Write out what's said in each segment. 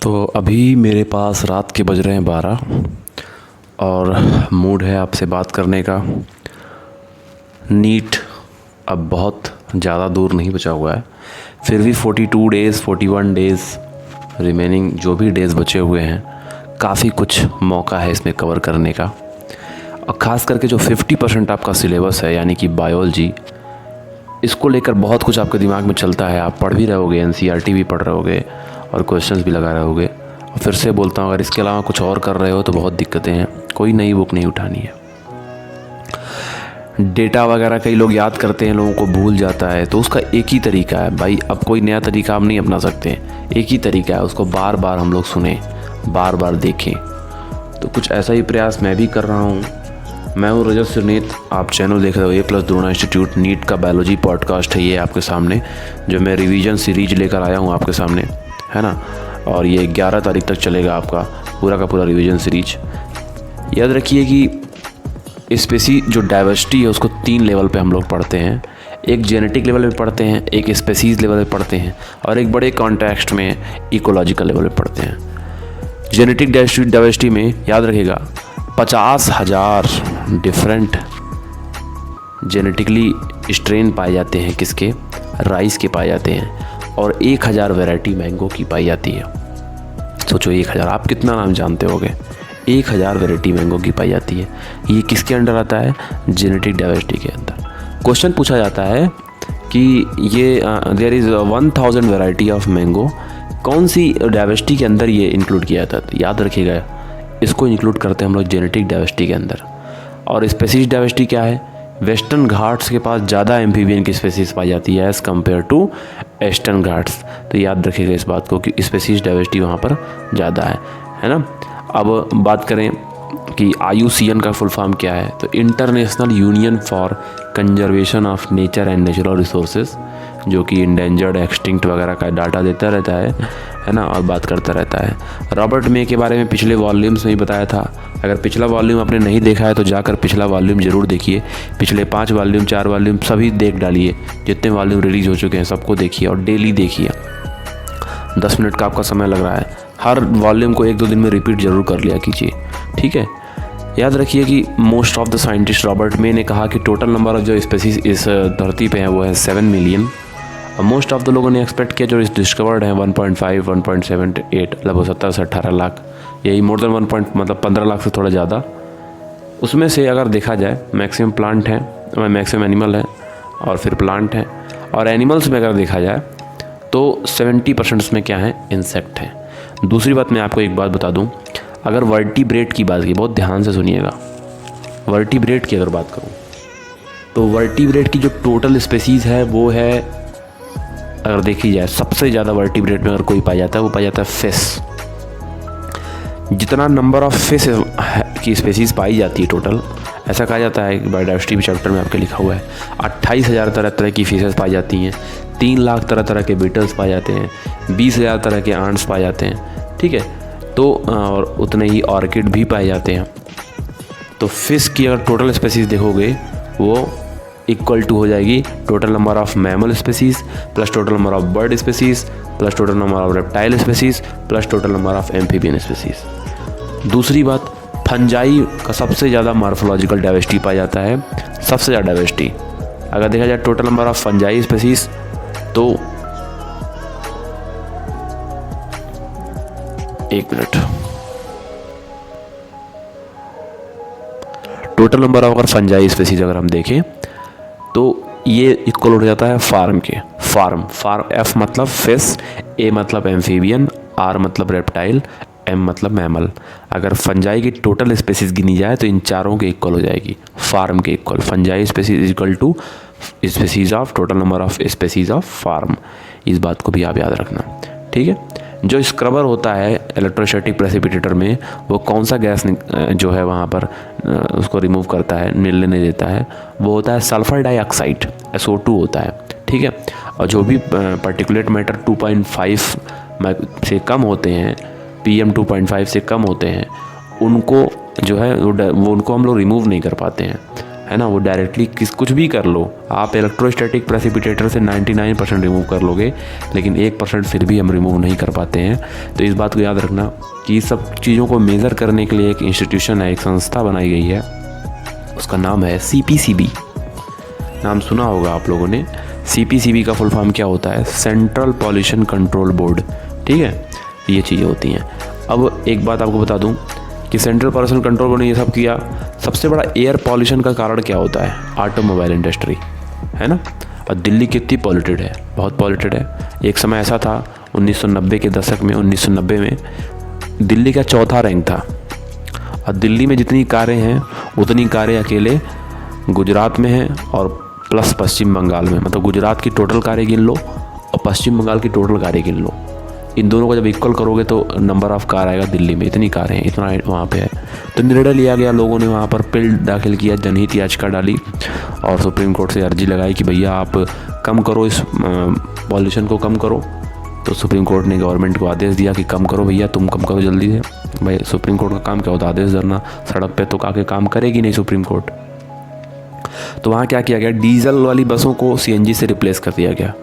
तो अभी मेरे पास रात के बज रहे हैं 12 और मूड है आपसे बात करने का। नीट अब बहुत ज़्यादा दूर नहीं बचा हुआ है, फिर भी 42 डेज़ 41 डेज़ रिमेनिंग जो भी डेज़ बचे हुए हैं, काफ़ी कुछ मौका है इसमें कवर करने का। और ख़ास करके जो 50% आपका सिलेबस है यानी कि बायोलॉजी, इसको लेकर बहुत कुछ आपके दिमाग में चलता है। आप पढ़ भी रहोगे, एनसीईआरटी भी पढ़ रहोगे और क्वेश्चंस भी लगा रहोगे। और फिर से बोलता हूँ, अगर इसके अलावा कुछ और कर रहे हो तो बहुत दिक्कतें हैं। कोई नई बुक नहीं उठानी है। डेटा वगैरह कई लोग याद करते हैं, लोगों को भूल जाता है, तो उसका एक ही तरीका है भाई। अब कोई नया तरीका हम नहीं अपना सकते, एक ही तरीका है, उसको बार बार हम लोग सुने, बार बार देखें। तो कुछ ऐसा ही प्रयास मैं भी कर रहा हूँ। मैं हूँ रजत सिरनीत, आप चैनल देख रहे हो A+ द्रोणा इंस्टीट्यूट। नीट का बायोलॉजी पॉडकास्ट है ये आपके सामने, जो मैं रिवीजन सीरीज लेकर आया हूँ आपके सामने, है ना। और ये 11 तारीख तक चलेगा आपका पूरा का पूरा रिवीजन सीरीज। याद रखिए कि स्पेसी जो डाइवर्सिटी है उसको 3 लेवल पे हम लोग पढ़ते हैं। एक जेनेटिक लेवल पे पढ़ते हैं, एक स्पेसीज़ लेवल पे पढ़ते हैं, और एक बड़े कॉन्टेक्स्ट में इकोलॉजिकल लेवल पे पढ़ते हैं। जेनेटिक डाइवर्सिटी में याद रखिएगा 50,000 डिफरेंट जेनेटिकली स्ट्रेन पाए जाते हैं, किसके, राइस के पाए जाते हैं, और 1000 वैरायटी मैंगो की पाई जाती है। सोचो 1000, आप कितना नाम जानते होगे। 1000 वैरायटी मैंगो की पाई जाती है। ये किसके अंडर आता है, जेनेटिक डाइवर्सिटी के अंदर। क्वेश्चन पूछा जाता है कि ये there is 1000 variety of mango, कौन सी डाइवर्सिटी के अंदर ये इंक्लूड किया जाता है। तो याद रखिएगा, इसको इंक्लूड करते हैं हम लोग जेनेटिक डाइवर्सिटी के अंदर। और स्पेसीज डाइवर्सिटी क्या है, वेस्टर्न घाट्स के पास ज़्यादा एम्फीबियन की स्पेसीज पाई जाती है as compare to eastern Ghats. तो याद रखिएगा इस बात को कि स्पेसीज डाइवर्सिटी वहाँ पर ज़्यादा है ना। अब बात करें कि IUCN का फुल फॉर्म क्या है, तो international union for conservation of nature and natural resources, जो कि इंडेंजर्ड, एक्सटिंक्ट वगैरह का डाटा देता रहता है ना, और बात करता रहता है। रॉबर्ट मे के बारे में पिछले वॉल्यूम्स में ही बताया था। अगर पिछला वॉल्यूम आपने नहीं देखा है तो जाकर पिछला वॉल्यूम ज़रूर देखिए। पिछले 5 वॉल्यूम 4 वॉल्यूम सभी देख डालिए, जितने वॉल्यूम रिलीज़ हो चुके हैं सबको देखिए, और डेली देखिए। 10 मिनट का आपका समय लग रहा है, हर वॉल्यूम को 1-2 दिन में रिपीट ज़रूर कर लिया कीजिए, ठीक है। याद रखिए कि most of the scientist, Robert मे ने कहा कि टोटल नंबर ऑफ जो स्पेसीज इस धरती पे हैं वो है 7 मिलियन। मोस्ट ऑफ द लोगों ने एक्सपेक्ट किया जो डिस्कवर्ड है 1.5, 1.78, लगभग 17 से 18 लाख, यही मोर देन मतलब 15 लाख से थोड़ा ज़्यादा। उसमें से अगर देखा जाए मैक्सिमम प्लांट हैं, मैक्सिमम एनिमल है, और फिर प्लांट हैं। और एनिमल्स में अगर देखा जाए तो 70% उसमें क्या है, इंसेक्ट हैं। दूसरी बात मैं आपको एक बात बता दूं, अगर वर्टिब्रेट की बात की, बहुत ध्यान से सुनिएगा, वर्टिब्रेट की अगर बात करूं तो वर्टिब्रेट की जो टोटल स्पेसीज़ है वो है, अगर देखी जाए सबसे ज़्यादा वर्टिब्रेट में अगर कोई पाया जाता है वो पाया जाता है फिश। जितना नंबर ऑफ फिश की स्पेसीज़ पाई जाती है टोटल, ऐसा कहा जाता है, बायोडाइवर्सिटी चैप्टर में आपके लिखा हुआ है, 28,000 तरह तरह की फिशेस पाई जाती हैं, 3 लाख तरह तरह के बीटल्स पाए जाते हैं, 20,000 तरह के आंट्स पाए जाते हैं, ठीक है। तो और उतने ही ऑर्किड भी पाए जाते हैं। तो फिश की अगर टोटल स्पेसीज़ देखोगे वो इक्वल टू हो जाएगी total number of mammal species plus total number of bird species plus total number of reptile species plus total number of amphibian species. दूसरी बात, फंजाई का सबसे ज़्यादा मॉर्फोलॉजिकल डाइवर्सिटी पाया जाता है, सबसे ज़्यादा डाइवर्सिटी अगर देखा जाए total number of fungi species, तो 1 मिनट, टोटल नंबर ऑफ अगर फंजाई स्पेसीज अगर हम देखें तो ये इक्वल हो जाता है फार्म के। फार्म F मतलब फिश, A मतलब एम्फीबियन, R मतलब रेप्टाइल, M मतलब मैमल। अगर फंजाई की टोटल स्पेसीज गिनी जाए तो इन चारों के इक्वल हो जाएगी, फार्म के इक्वल। Fungi species is equal to species of total number of species of farm. इस बात को भी आप याद रखना, ठीक है। जो स्क्रबर होता है इलेक्ट्रोस्टैटिक प्रेसिपिटेटर में, वो कौन सा गैस जो है वहाँ पर उसको रिमूव करता है, मिलने नहीं देता है, वो होता है सल्फर डाइऑक्साइड, SO2 होता है, ठीक है। और जो भी पार्टिकुलेट मैटर 2.5 से कम होते हैं, PM 2.5 से कम होते हैं, उनको जो है वो उनको हम लोग रिमूव नहीं कर पाते हैं। है ना, वो डायरेक्टली कुछ भी कर लो, आप इलेक्ट्रोस्टैटिक प्रेसिपिटेटर से 99% रिमूव कर लोगे, लेकिन 1% फिर भी हम रिमूव नहीं कर पाते हैं। तो इस बात को याद रखना कि सब चीज़ों को मेज़र करने के लिए एक इंस्टीट्यूशन है, एक संस्था बनाई गई है, उसका नाम है CPCB। नाम सुना होगा आप लोगों ने। CPCB का फुल फॉर्म क्या होता है? Central pollution control board. ठीक है, ये चीज़ें होती हैं। अब एक बात आपको बता दूं कि सेंट्रल पॉल्यूशन कंट्रोल बोर्ड ने ये सब किया। सबसे बड़ा एयर पॉल्यूशन का कारण क्या होता है? ऑटोमोबाइल इंडस्ट्री, है ना। और दिल्ली कितनी पॉल्यूटेड है? बहुत पॉल्यूटेड है। एक समय ऐसा था 1990 के दशक में, 1990 में दिल्ली का चौथा रैंक था। और दिल्ली में जितनी कारें हैं उतनी कारें अकेले गुजरात में हैं और प्लस पश्चिम बंगाल में। मतलब गुजरात की टोटल कारें गिन लो और पश्चिम बंगाल की टोटल कारें गिन लो, इन दोनों को जब इक्वल करोगे तो नंबर ऑफ़ कार आएगा दिल्ली में। इतनी कारें हैं, इतना वहाँ पे है। तो निर्णय लिया गया, लोगों ने वहाँ पर पिल दाखिल किया, जनहित याचिका डाली और सुप्रीम कोर्ट से अर्जी लगाई कि भैया आप कम करो, इस पॉल्यूशन को कम करो। तो सुप्रीम कोर्ट ने गवर्नमेंट को आदेश दिया कि कम करो भैया, तुम कम करो जल्दी से। भाई सुप्रीम कोर्ट का काम क्या होता है? आदेश देना। सड़क पे तो आके काम करेगी नहीं सुप्रीम कोर्ट। तो वहाँ क्या किया गया? डीजल वाली बसों को CNG से रिप्लेस कर दिया गया।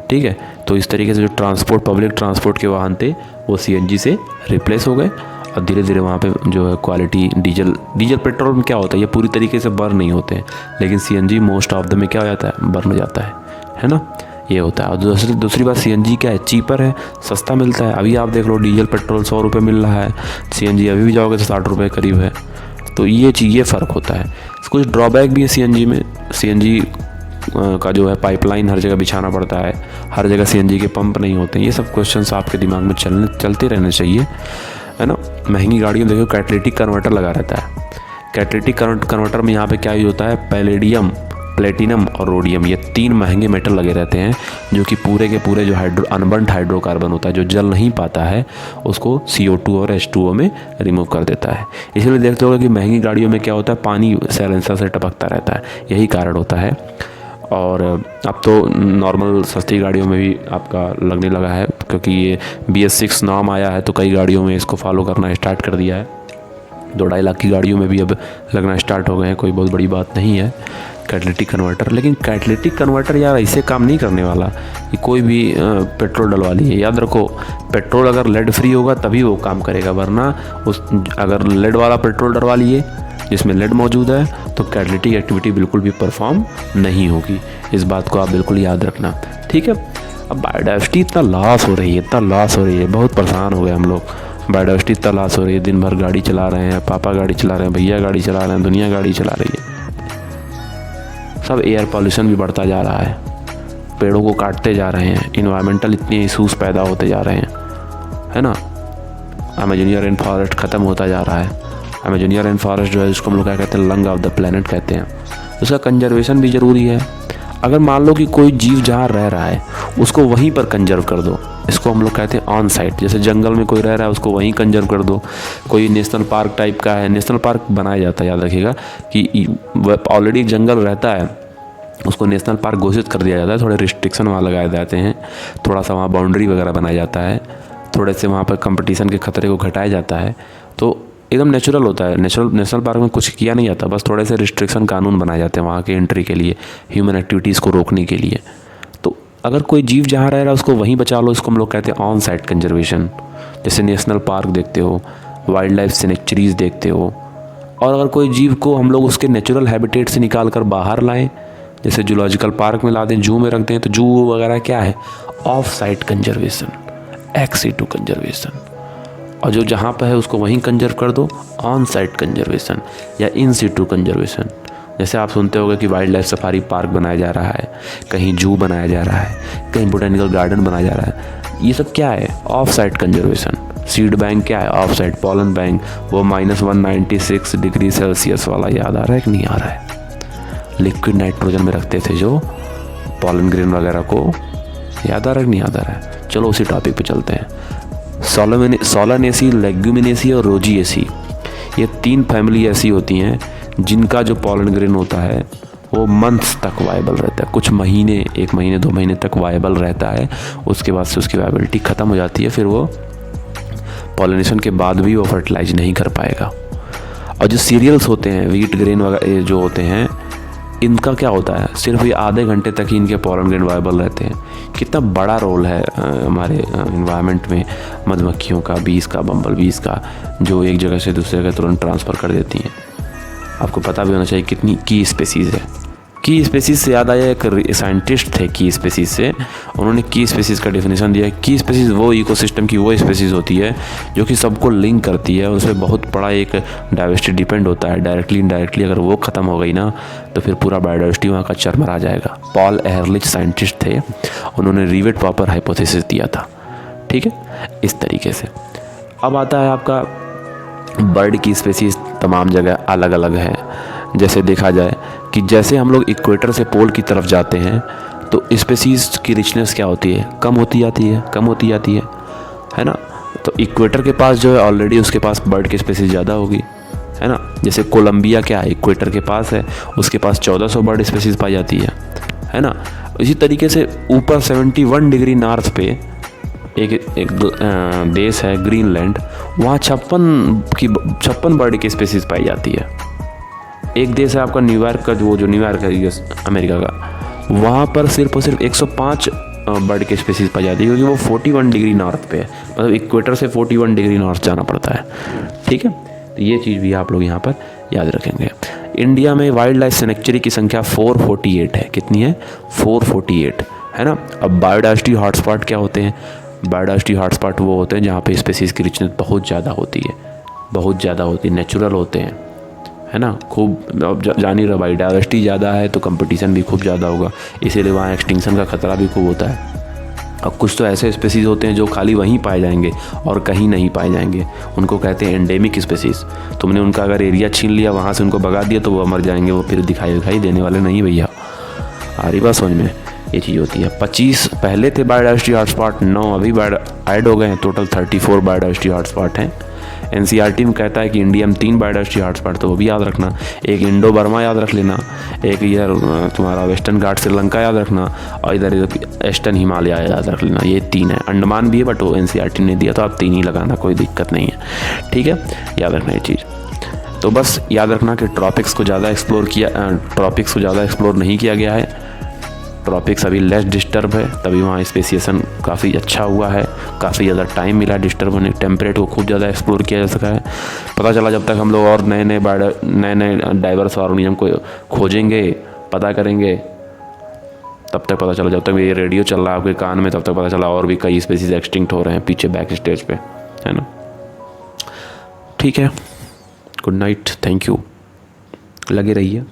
ठीक है, तो इस तरीके से जो ट्रांसपोर्ट, पब्लिक ट्रांसपोर्ट के वाहन थे वो CNG से रिप्लेस हो गए। और धीरे धीरे वहाँ पे जो है क्वालिटी, डीजल पेट्रोल में क्या होता है, ये पूरी तरीके से बर्न नहीं होते हैं, लेकिन CNG मोस्ट ऑफ द में क्या हो जाता है? बर्न हो जाता है ना, ये होता है। और दूसरी बात CNG क्या है? चीपर है, सस्ता मिलता है। अभी आप देख लो डीजल पेट्रोल 100 रुपये मिल रहा है, CNG अभी भी जाओगे तो 60 रुपये करीब है। तो ये फ़र्क होता है। कुछ ड्रॉबैक भी है CNG में। CNG का जो है पाइपलाइन हर जगह बिछाना पड़ता है, हर जगह CNG के पंप नहीं होते हैं। ये सब क्वेश्चंस आपके दिमाग में चलते रहने चाहिए, है ना। महंगी गाड़ियों देखो कैटालिटिक कन्वर्टर लगा रहता है। कैटालिटिक कन्वर्टर में यहाँ पे क्या यूज होता है? पैलेडियम, प्लेटिनम और रोडियम, ये 3 महंगे मेटल लगे रहते हैं, जो कि पूरे के पूरे जो अनबर्न्ड हाइड्रोकार्बन होता है, जो जल नहीं पाता है, उसको CO2 और H2O में रिमूव कर देता है। इसलिए देखते होगा कि महंगी गाड़ियों में क्या होता है? पानी साइलेंसर से टपकता रहता है, यही कारण होता है। और अब तो नॉर्मल सस्ती गाड़ियों में भी आपका लगने लगा है, क्योंकि ये BS6 नाम आया है, तो कई गाड़ियों में इसको फॉलो करना स्टार्ट कर दिया है। 2-2.5 लाख की गाड़ियों में भी अब लगना स्टार्ट हो गए हैं। कोई बहुत बड़ी बात नहीं है कैटालिटिक कन्वर्टर। लेकिन कैटालिटिक कन्वर्टर यार ऐसे काम नहीं करने वाला कि कोई भी पेट्रोल डलवा लिए। याद रखो, पेट्रोल अगर लेड फ्री होगा तभी वो काम करेगा, वरना अगर लेड वाला पेट्रोल डलवा लिए जिसमें लेड मौजूद है तो कैटालिटिक एक्टिविटी बिल्कुल भी परफॉर्म नहीं होगी। इस बात को आप बिल्कुल याद रखना, ठीक है। अब बायोडाइवर्सिटी इतना लॉस हो रही है, बहुत परेशान हो गए हम लोग। बायोडाइवर्सिटी इतना लॉस हो रही है, दिन भर गाड़ी चला रहे हैं, पापा गाड़ी चला रहे हैं, भैया गाड़ी चला रहे हैं, दुनिया गाड़ी चला रही है। सब एयर पॉल्यूशन भी बढ़ता जा रहा है, पेड़ों को काटते जा रहे हैं, इन्वायरमेंटल इतने इशूज पैदा होते जा रहे हैं, है ना। अमेजोनियन रेन फॉरेस्ट ख़त्म होता जा रहा है। अमेजोनियन रेन फॉरेस्ट जो है, जिसको हम लोग क्या कहते हैं, लंग ऑफ द प्लेनेट कहते हैं, उसका कंजर्वेशन भी ज़रूरी है। अगर मान लो कि कोई जीव जहाँ रह रहा है उसको वहीं पर कंजर्व कर दो, इसको हम लोग कहते हैं ऑन साइट। जैसे जंगल में कोई रह रहा है उसको वहीं कंजर्व कर दो। कोई नेशनल पार्क टाइप का है, नेशनल पार्क बनाया जाता है, याद रखिएगा कि ऑलरेडी जंगल रहता है, उसको नेशनल पार्क घोषित कर दिया जाता है। थोड़े रिस्ट्रिक्शन वहाँ लगाए जाते हैं, थोड़ा सा वहाँ बाउंड्री वगैरह बनाया जाता है, थोड़े से वहाँ पर कंपटीशन के खतरे को घटाया जाता है, तो एकदम नेचुरल होता है। नेशनल पार्क में कुछ किया नहीं जाता, बस थोड़े से रिस्ट्रिक्शन कानून बनाए जाते हैं वहाँ के एंट्री के लिए, ह्यूमन एक्टिविटीज़ को रोकने के लिए। तो अगर कोई जीव जहाँ रह रहा है उसको वहीं बचा लो, इसको हम लोग कहते हैं ऑन साइट कंजर्वेशन। जैसे नेशनल पार्क देखते हो, वाइल्ड लाइफ सेंचुरीज़ देखते हो, और अगर कोई जीव को हम लोग उसके नेचुरल हैबिटेट से निकाल कर बाहर लाएँ, जैसे जूलॉजिकल पार्क में ला दें, जू में रख दें, तो जू वगैरह क्या है, of site conservation, ex-situ conservation. और जो जहाँ पर है उसको वहीं कंजर्व कर दो, ऑन साइट कंजर्वेशन या इन सिटू कंजर्वेशन। जैसे आप सुनते होंगे कि वाइल्ड लाइफ सफारी पार्क बनाया जा रहा है, कहीं जू बनाया जा रहा है, कहीं बोटेनिकल गार्डन बनाया जा रहा है, ये सब क्या है, of site conservation. Seed bank क्या है, ऑफ साइट। पॉलन बैंक वो -196 डिग्री सेल्सियस वाला, याद आ रहा है कि नहीं आ रहा है, लिक्विड नाइट्रोजन में रखते थे जो पॉलन ग्रेन वगैरह को, याद आ रहा है कि नहीं याद आ रहा है। चलो उसी टॉपिक पे चलते हैं। सोलानेसी, लेग्यूमिनेसी और रोजिएसी, ये 3 फैमिली ऐसी होती हैं जिनका जो पॉलन ग्रेन होता है वो मंथ्स तक वायबल रहता है, कुछ महीने, 1 महीने 2 महीने तक वायबल रहता है। उसके बाद से उसकी वायबिलिटी ख़त्म हो जाती है, फिर वो पॉलिनेशन के बाद भी वो फर्टिलाइज नहीं कर पाएगा। और जो सीरियल्स होते हैं, व्हीट ग्रेन वगैरह जो होते हैं, इनका क्या होता है, सिर्फ ये आधे घंटे तक ही इनके पॉलन ग्रैंड वायबल रहते हैं। कितना बड़ा रोल है हमारे इन्वायरमेंट में मधुमक्खियों का, बीज का, बम्बल बीज का, जो एक जगह से दूसरे जगह तुरंत ट्रांसफ़र कर देती हैं। आपको पता भी होना चाहिए कितनी की स्पेसीज़ है। की स्पेसीज़ से याद आया, एक साइंटिस्ट थे की स्पेसीज़ से, उन्होंने की स्पेसीज़ का डेफिनेशन दिया। की स्पेसीज़ वो इकोसिस्टम की वो स्पेसीज़ होती है जो कि सबको लिंक करती है, उस पर बहुत बड़ा एक डाइवर्सिटी डिपेंड होता है, डायरेक्टली इनडायरेक्टली। अगर वो ख़त्म हो गई ना तो फिर पूरा बायोडाइवर्सिटी वहाँ का चरमरा जाएगा। पॉल एहरलिच साइंटिस्ट थे, उन्होंने रिवेट पॉपर हाइपोथेसिस दिया था। ठीक है, इस तरीके से। अब आता है आपका बर्ड की स्पेसीज़ तमाम जगह अलग अलग है। जैसे देखा जाए कि जैसे हम लोग इक्वेटर से पोल की तरफ जाते हैं तो स्पेसीज़ की रिचनेस क्या होती है, कम होती जाती है ना। तो इक्वेटर के पास जो है ऑलरेडी उसके पास बर्ड की स्पेसीज़ ज़्यादा होगी, है ना। जैसे कोलंबिया क्या है, इक्वेटर के पास है, उसके पास 1400 बर्ड स्पेसीज़ पाई जाती है ना। इसी तरीके से ऊपर 71 डिग्री नॉर्थ पे एक देश है ग्रीनलैंड, वहाँ 56 बर्ड की स्पेसीज़ पाई जाती है। एक देश है आपका न्यूयॉर्क का, जो न्यूयॉर्क है अमेरिका का, वहाँ पर सिर्फ और सिर्फ 105 बर्ड की स्पेसीज़ पाई जाती है, क्योंकि वो 41 डिग्री नॉर्थ पे है। मतलब इक्वेटर से 41 डिग्री नॉर्थ जाना पड़ता है। ठीक है, तो ये चीज़ भी आप लोग यहाँ पर याद रखेंगे। इंडिया में वाइल्ड लाइफ सेंचुरी की संख्या 448 है। कितनी है? 448, है ना। अब बायोडाइवर्सिटी हॉटस्पॉट क्या होते हैं? बायोडाइवर्सिटी हॉटस्पॉट वो होते हैं जहाँ पे स्पेसीज़ की रिचनेस बहुत ज़्यादा होती है, नेचुरल होते हैं, है ना। खूब अब जान ही रहा भाई, डाइवर्सिटी ज़्यादा है तो कंपटीशन भी खूब ज़्यादा होगा, इसीलिए वहाँ एक्सटिंक्शन का खतरा भी खूब होता है। और कुछ तो ऐसे स्पेसीज़ होते हैं जो खाली वहीं पाए जाएंगे और कहीं नहीं पाए जाएंगे, उनको कहते हैं एंडेमिक स्पेसीज़। तुमने उनका अगर एरिया छीन लिया, वहाँ से उनको भगा दिया तो वो मर जाएंगे, वो फिर दिखाई देने वाले नहीं भैया। आ रही बात समझ में? ये चीज़ होती है। 25 पहले थे बायोडाइवर्सिटी हॉटस्पॉट, 9 अभी ऐड हो गए हैं, टोटल 34 बायोडाइवर्सिटी हॉटस्पॉट हैं। एनसीईआरटी में कहता है कि इंडिया में 3 बायोडाइवर्सिटी हॉटस्पॉट, तो वो भी याद रखना। एक इंडो बर्मा याद रख लेना, एक इधर तुम्हारा वेस्टर्न घाट श्रीलंका याद रखना, और इधर ईस्टर्न हिमालय याद रख लेना। ये 3 है। अंडमान भी है बट वो एनसीईआरटी ने दिया, तो आप 3 ही लगाना, कोई दिक्कत नहीं है। ठीक है, याद रखना ये चीज़। तो बस याद रखना कि ट्रॉपिक्स को ज़्यादा एक्सप्लोर नहीं किया गया है। ट्रॉपिक्स अभी लेस डिस्टर्ब है, तभी वहाँ स्पेसिएशन काफ़ी अच्छा हुआ है, काफ़ी ज़्यादा टाइम मिला डिस्टर्ब होने। टेम्परेट को खूब ज़्यादा एक्सप्लोर किया जा सका है। पता चला जब तक हम लोग और नए डाइवर्स ऑर्गेनिज्म को खोजेंगे, पता करेंगे, तब तक पता चला, जब तक ये रेडियो चल रहा है आपके कान में, तब तक पता चला और भी कई स्पेसीज एक्सटिंक्ट हो रहे हैं पीछे बैक स्टेज पे, है ना। ठीक है, गुड नाइट, थैंक यू, लगे रहिए।